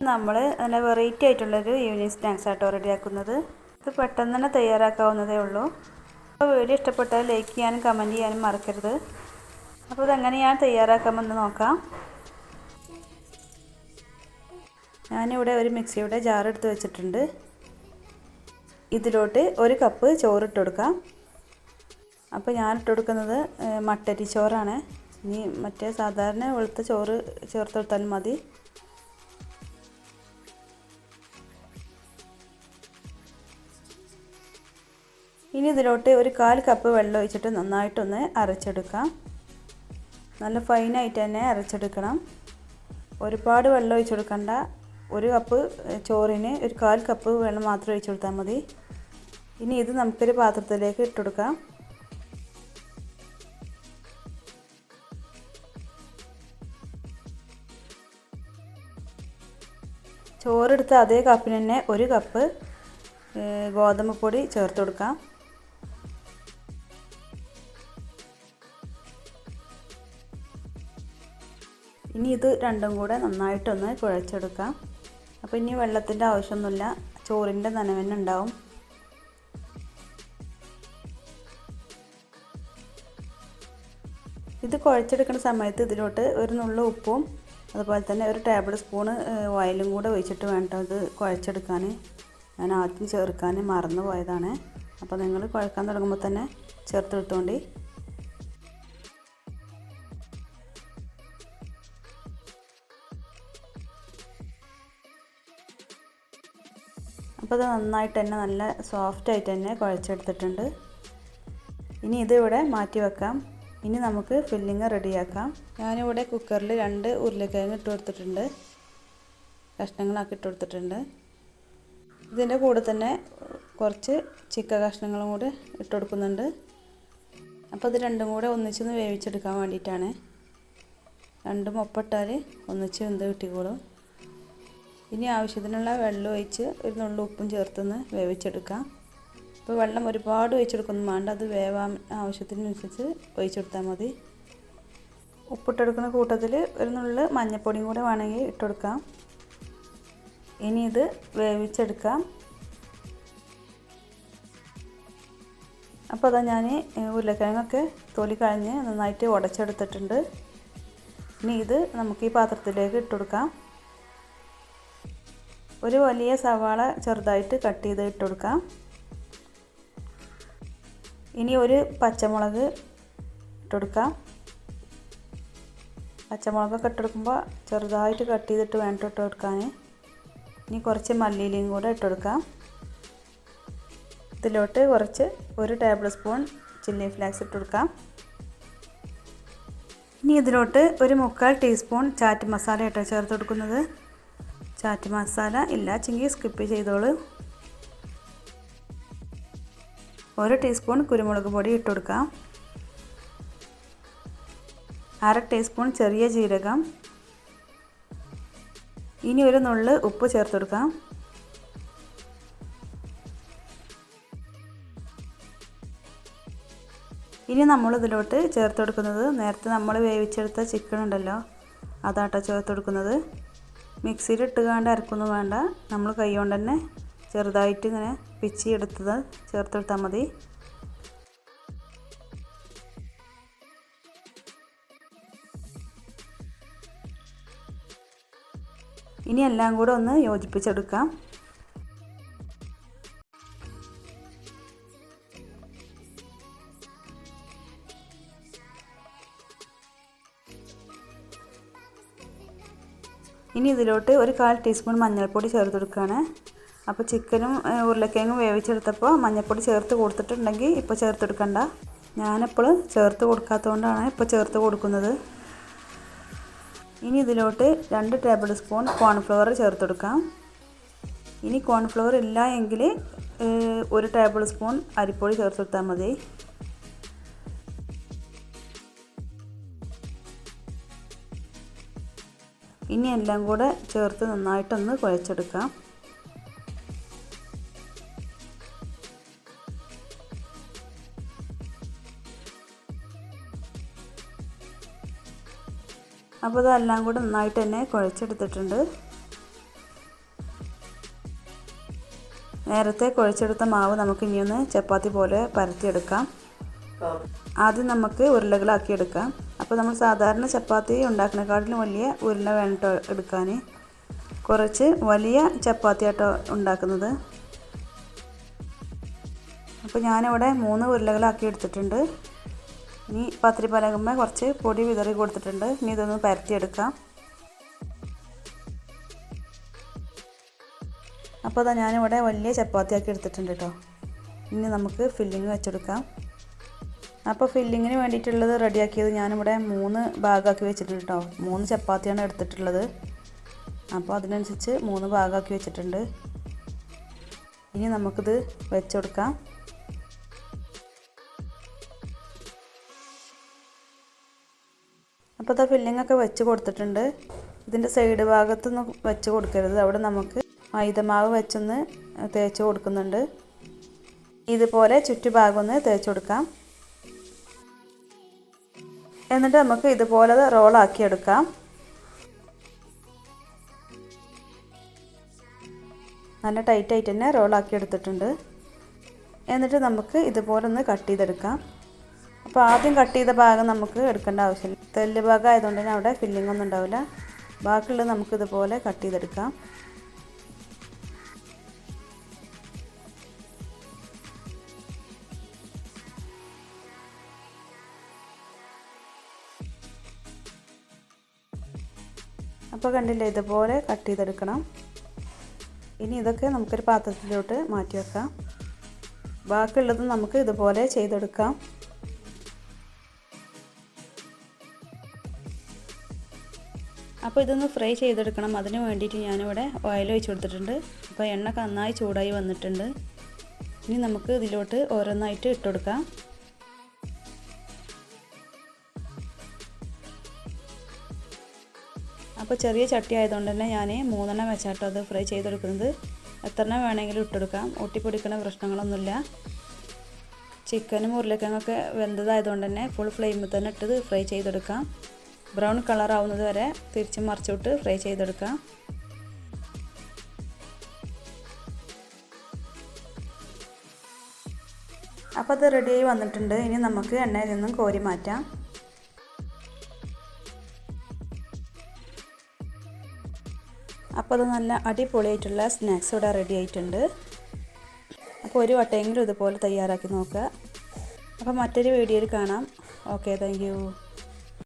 നമ്മൾ നല്ല വെറൈറ്റി ആയിട്ടുള്ളൊരു ഈവനിങ് സ്നാക്സ് ആട്ടോ റെഡിയാക്കുന്നത്. ഇത് പെട്ടെന്ന് തന്നെ തയ്യാറാക്കാവുന്നതേ ഉള്ളൂ. അപ്പോൾ വീഡിയോ ഇഷ്ടപ്പെട്ടാൽ ലൈക്ക് ചെയ്യാനും കമൻറ്റ് ചെയ്യാനും മറക്കരുത്. അപ്പോൾ ഇതെങ്ങനെയാണ് തയ്യാറാക്കാമെന്ന് നോക്കാം. ഞാനിവിടെ ഒരു മിക്സിയുടെ ജാർ എടുത്ത് വെച്ചിട്ടുണ്ട്. ഇതിലോട്ട് 1 കപ്പ് ചോറിട്ട് കൊടുക്കാം. അപ്പോൾ ഞാനിട്ട് കൊടുക്കുന്നത് മട്ടരി ചോറാണ്. ഇനി മറ്റേ സാധാരണ വെളുത്ത ചോറ് ചേർത്ത് കൊടുത്താലും മതി. ഇനി ഇതിലോട്ട് 1/4 കപ്പ് വെള്ളം ഒഴിച്ചിട്ട് നന്നായിട്ടൊന്ന് അരച്ചെടുക്കാം. നല്ല ഫൈനായിട്ട് തന്നെ അരച്ചെടുക്കണം. ഒരുപാട് വെള്ളം ഒഴിച്ചു കൊടുക്കണ്ട. 1 കപ്പ് ചോറിന് 1/4 കപ്പ് വെള്ളം മാത്രം ഒഴിച്ചു കൊടുത്താൽ മതി. ഇനി ഇത് നമുക്കൊരു പാത്രത്തിലേക്ക് ഇട്ട് കൊടുക്കാം. ചോറെടുത്ത അതേ കപ്പിന് തന്നെ 1 കപ്പ് ഗോതമ്പ് പൊടി ചേർത്ത് കൊടുക്കാം. ഇനി ഇത് രണ്ടും കൂടെ നന്നായിട്ടൊന്ന് കുഴച്ചെടുക്കാം. അപ്പോൾ ഇനി വെള്ളത്തിൻ്റെ ആവശ്യമൊന്നുമില്ല, ചോറിൻ്റെ നനവന്നെ ഉണ്ടാവും. ഇത് കുഴച്ചെടുക്കുന്ന സമയത്ത് ഇതിലോട്ട് ഒരു നുള്ളു ഉപ്പും അതുപോലെ തന്നെ 1 ടേബിൾ സ്പൂൺ ഓയിലും കൂടെ ഒഴിച്ചിട്ട് വേണ്ട ഇത് കുഴച്ചെടുക്കാൻ. ഞാൻ ആദ്യം ചേർക്കാൻ മറന്നു പോയതാണ്. അപ്പോൾ നിങ്ങൾ കുഴക്കാൻ തുടങ്ങുമ്പോൾ തന്നെ ചേർത്തെടുത്തോണ്ട്. അപ്പോൾ ഇത് നന്നായിട്ട് തന്നെ നല്ല സോഫ്റ്റായിട്ട് തന്നെ കുഴച്ചെടുത്തിട്ടുണ്ട്. ഇനി ഇതിവിടെ മാറ്റി വെക്കാം. ഇനി നമുക്ക് ഫില്ലിങ് റെഡിയാക്കാം. ഞാനിവിടെ കുക്കറിൽ 2 ഉരുളക്കിഴങ്ങ് ഇട്ട് കൊടുത്തിട്ടുണ്ട്, കഷ്ണങ്ങളാക്കി ഇട്ട് കൊടുത്തിട്ടുണ്ട്. ഇതിൻ്റെ കൂടെ തന്നെ കുറച്ച് ചിക്കൻ കഷ്ണങ്ങളും കൂടെ ഇട്ട് കൊടുക്കുന്നുണ്ട്. അപ്പോൾ ഇത് രണ്ടും കൂടെ ഒന്നിച്ചൊന്ന് വേവിച്ചെടുക്കാൻ വേണ്ടിയിട്ടാണ്. രണ്ടും ഒപ്പിട്ടാൽ ഒന്നിച്ച് വെന്ത് കിട്ടിക്കോളും. ഇനി ആവശ്യത്തിനുള്ള വെള്ളം ഒഴിച്ച് 1 നുള്ളു ഉപ്പും ചേർത്തൊന്ന് വേവിച്ചെടുക്കാം. അപ്പോൾ വെള്ളം ഒരുപാട് ഒഴിച്ചെടുക്കൊന്നും വേണ്ട, അത് വേവാൻ ആവശ്യത്തിനനുസരിച്ച് ഒഴിച്ചെടുത്താൽ മതി. ഉപ്പിട്ടെടുക്കുന്ന കൂട്ടത്തിൽ 1 നുള്ളു മഞ്ഞൾപ്പൊടിയും കൂടെ വേണമെങ്കിൽ ഇട്ടുകൊടുക്കാം. ഇനി ഇത് വേവിച്ചെടുക്കാം. അപ്പോൾ അതാ ഞാൻ ഉരുളക്കിഴങ്ങൊക്കെ തൊലി കളഞ്ഞ് നന്നായിട്ട് ഉടച്ചെടുത്തിട്ടുണ്ട്. ഇനി ഇത് നമുക്ക് ഈ പാത്രത്തിലേക്ക് ഇട്ടുകൊടുക്കാം. ഒരു വലിയ സവാള ചെറുതായിട്ട് കട്ട് ചെയ്ത് ഇട്ടുകൊടുക്കാം. ഇനി ഒരു പച്ചമുളക് ഇട്ടുകൊടുക്കാം. പച്ചമുളകൊക്കെ ഇട്ടുകൊടുക്കുമ്പോൾ ചെറുതായിട്ട് കട്ട് ചെയ്തിട്ട് വേണ്ട ഇട്ട് കൊടുക്കാൻ. ഇനി കുറച്ച് മല്ലിയിലയും കൂടെ ഇട്ടുകൊടുക്കാം. ഇതിലോട്ട് കുറച്ച് 1 ടേബിൾ സ്പൂൺ ചില്ലി ഫ്ലേക്സ് ഇട്ടുകൊടുക്കാം. ഇനി ഇതിലോട്ട് 1/4 ടീസ്പൂൺ ചാറ്റ് മസാല ഇട്ട് ചേർത്ത് കൊടുക്കുന്നത്. ചാറ്റ് മസാല ഇല്ലാച്ചെങ്കിൽ സ്കിപ്പ് ചെയ്തോളൂ. 1 ടീസ്പൂൺ കുരുമുളക് പൊടി ഇട്ട് കൊടുക്കാം. 1/2 ടീസ്പൂൺ ചെറിയ ജീരകം. ഇനി 1 നുള്ളു ഉപ്പ് ചേർത്ത് കൊടുക്കാം. ഇനി നമ്മൾ ഇതിലോട്ട് ചേർത്ത് കൊടുക്കുന്നത് നേരത്തെ നമ്മൾ വേവിച്ചെടുത്ത ചിക്കൻ ഉണ്ടല്ലോ, അതാട്ടോ ചേർത്ത് കൊടുക്കുന്നത്. മിക്സിയിൽ ഇട്ടുകൊണ്ട് അരക്കൊന്നും വേണ്ട, നമ്മൾ കൈ കൊണ്ട് തന്നെ ചെറുതായിട്ട് ഇങ്ങനെ പിച്ചി എടുത്തത് ചേർത്ത് കൊടുത്താൽ മതി. ഇനി എല്ലാം കൂടെ ഒന്ന് യോജിപ്പിച്ചെടുക്കാം. ഇനി ഇതിലോട്ട് 1/4 ടീസ്പൂൺ മഞ്ഞൾപ്പൊടി ചേർത്ത് കൊടുക്കുകയാണ്. അപ്പോൾ ചിക്കനും ഉരുളക്കിഴങ്ങും വേവിച്ചെടുത്തപ്പോൾ മഞ്ഞൾപ്പൊടി ചേർത്ത് കൊടുത്തിട്ടുണ്ടെങ്കിൽ ഇപ്പോൾ ചേർത്ത് കൊടുക്കണ്ട. ഞാനെപ്പോൾ ചേർത്ത് കൊടുക്കാത്തതുകൊണ്ടാണ് ഇപ്പോൾ ചേർത്ത് കൊടുക്കുന്നത്. ഇനി ഇതിലോട്ട് 2 ടേബിൾ സ്പൂൺ കോൺഫ്ലവർ ചേർത്ത് കൊടുക്കാം. ഇനി കോൺഫ്ലവർ ഇല്ല എങ്കിൽ 1 ടേബിൾ സ്പൂൺ അരിപ്പൊടി ചേർത്ത് കൊടുത്താൽ മതി. ഇനി എല്ലാം കൂടെ ചേർത്ത് നന്നായിട്ടൊന്ന് കുഴച്ചെടുക്കാം. അപ്പോൾ ഇതെല്ലാം കൂടെ നന്നായിട്ട് തന്നെ കുഴച്ചെടുത്തിട്ടുണ്ട്. നേരത്തെ കുഴച്ചെടുത്ത മാവ് നമുക്ക് ഇനിയൊന്ന് ചപ്പാത്തി പോലെ പരത്തിയെടുക്കാം. ആദ്യം നമുക്ക് ഉരുളകളാക്കി എടുക്കാം. അപ്പോൾ നമ്മൾ സാധാരണ ചപ്പാത്തി ഉണ്ടാക്കുന്നതിനേക്കാളും വലിയ ഉരുള വേണം എടുക്കാൻ. കുറച്ച് വലിയ ചപ്പാത്തിയാട്ടോ ഉണ്ടാക്കുന്നത്. അപ്പോൾ ഞാനിവിടെ 3 ഉരുളകളാക്കി എടുത്തിട്ടുണ്ട്. ഇനി പത്തിരി പലകമ്മ കുറച്ച് പൊടി വിതറി കൊടുത്തിട്ടുണ്ട്. ഇനി ഇതൊന്ന് പരത്തിയെടുക്കാം. അപ്പോൾ അതാ ഞാനിവിടെ വലിയ ചപ്പാത്തിയാക്കി എടുത്തിട്ടുണ്ട് കേട്ടോ. ഇനി നമുക്ക് ഫില്ലിങ് വെച്ചെടുക്കാം. അപ്പോൾ ഫില്ലിങ്ങിന് വേണ്ടിയിട്ടുള്ളത് റെഡിയാക്കിയത് ഞാനിവിടെ 3 ഭാഗമാക്കി വെച്ചിട്ടുണ്ട് കേട്ടോ. 3 ചപ്പാത്തിയാണ് എടുത്തിട്ടുള്ളത്. അപ്പോൾ അതിനനുസരിച്ച് 3 ഭാഗമാക്കി വെച്ചിട്ടുണ്ട്. ഇനി നമുക്കിത് വെച്ചുകൊടുക്കാം. അപ്പോൾ അത് ഫില്ലിങ്ങൊക്കെ വെച്ച് കൊടുത്തിട്ടുണ്ട്. ഇതിൻ്റെ സൈഡ് ഭാഗത്തൊന്നും വെച്ച് കൊടുക്കരുത്. അവിടെ നമുക്ക് മൈദമാവ് വെച്ചൊന്ന് തേച്ച് കൊടുക്കുന്നുണ്ട്. ഇതുപോലെ ചുറ്റുഭാഗം ഒന്ന് തേച്ച് കൊടുക്കാം. എന്നിട്ട് നമുക്ക് ഇതുപോലെ റോളാക്കി എടുക്കാം. നല്ല ടൈറ്റായിട്ട് തന്നെ റോളാക്കി എടുത്തിട്ടുണ്ട്. എന്നിട്ട് നമുക്ക് ഇതുപോലെ ഒന്ന് കട്ട് ചെയ്തെടുക്കാം. അപ്പോൾ ആദ്യം കട്ട് ചെയ്ത ഭാഗം നമുക്ക് എടുക്കേണ്ട ആവശ്യമില്ല. തെല്ല് ഭാഗം ആയതുകൊണ്ട് തന്നെ അവിടെ ഫില്ലിംഗ് ഒന്നും ഉണ്ടാവില്ല. ബാക്കിയുള്ളത് നമുക്ക് ഇതുപോലെ കട്ട് ചെയ്തെടുക്കാം. അപ്പോൾ കണ്ടില്ലേ, ഇതുപോലെ കട്ട് ചെയ്തെടുക്കണം. ഇനി ഇതൊക്കെ നമുക്കൊരു പാത്രത്തിലോട്ട് മാറ്റി വെക്കാം. ബാക്കിയുള്ളത് നമുക്ക് ഇതുപോലെ ചെയ്തെടുക്കാം. അപ്പോൾ ഇതൊന്ന് ഫ്രൈ ചെയ്തെടുക്കണം. അതിന് വേണ്ടിയിട്ട് ഞാനിവിടെ ഓയിൽ ഒഴിച്ച് കൊടുത്തിട്ടുണ്ട്. അപ്പോൾ എണ്ണ നന്നായി ചൂടായി വന്നിട്ടുണ്ട്. ഇനി നമുക്ക് ഇതിലോട്ട് ഓരോന്നായിട്ട് ഇട്ട് കൊടുക്കാം. അപ്പോൾ ചെറിയ ചട്ടി ആയതുകൊണ്ട് തന്നെ ഞാൻ 3 എണ്ണം വെച്ചാട്ടോ അത് ഫ്രൈ ചെയ്തെടുക്കുന്നത്. എത്ര എണ്ണം വേണമെങ്കിലും ഇട്ടെടുക്കാം. ഒട്ടിപ്പിടിക്കുന്ന പ്രശ്നങ്ങളൊന്നുമില്ല. ചിക്കനും ഉരുളക്കിഴങ്ങൊക്കെ വെന്തതായതുകൊണ്ട് തന്നെ ഫുൾ ഫ്ലെയിമിൽ തന്നെ ഇട്ടത് ഫ്രൈ ചെയ്തെടുക്കാം. ബ്രൗൺ കളർ ആവുന്നത് വരെ തിരിച്ചും മറിച്ചിട്ട് ഫ്രൈ ചെയ്തെടുക്കാം. അപ്പോൾ അത് റെഡിയായി വന്നിട്ടുണ്ട്. ഇനി നമുക്ക് എണ്ണയിൽ നിന്നും കോരി മാറ്റാം. അപ്പോൾ അത് നല്ല അടിപൊളിയായിട്ടുള്ള സ്നാക്സ് ഇവിടെ റെഡി ആയിട്ടുണ്ട്. അപ്പോൾ ഒരു വട്ടമെങ്കിലും ഇതുപോലെ തയ്യാറാക്കി നോക്കുക. അപ്പോൾ മറ്റൊരു വീഡിയോയിൽ കാണാം. Okay, thank you.